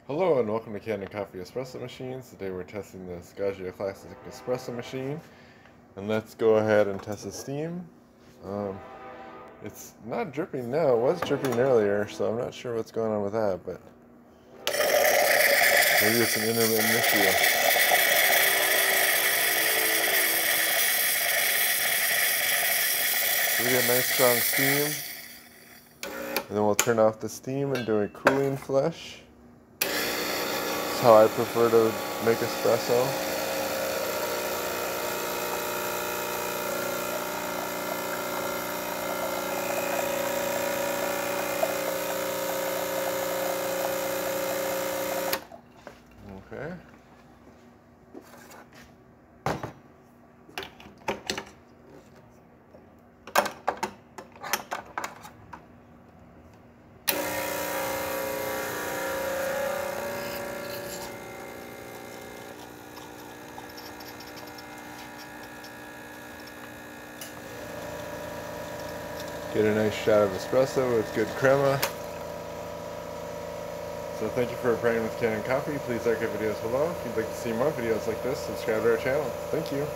Hello and welcome to Cannon Coffee Espresso Machines. Today we're testing the Scaggia Classic Espresso Machine. And let's go ahead and test the steam. It's not dripping now. It was dripping earlier, so I'm not sure what's going on with that, but maybe it's an intermittent issue. So we get nice strong steam. And then we'll turn off the steam and do a cooling flush. That's how I prefer to make espresso. Okay. Get a nice shot of espresso with good crema. So thank you for praying with Cannon Coffee. Please like our videos below. If you'd like to see more videos like this, subscribe to our channel. Thank you.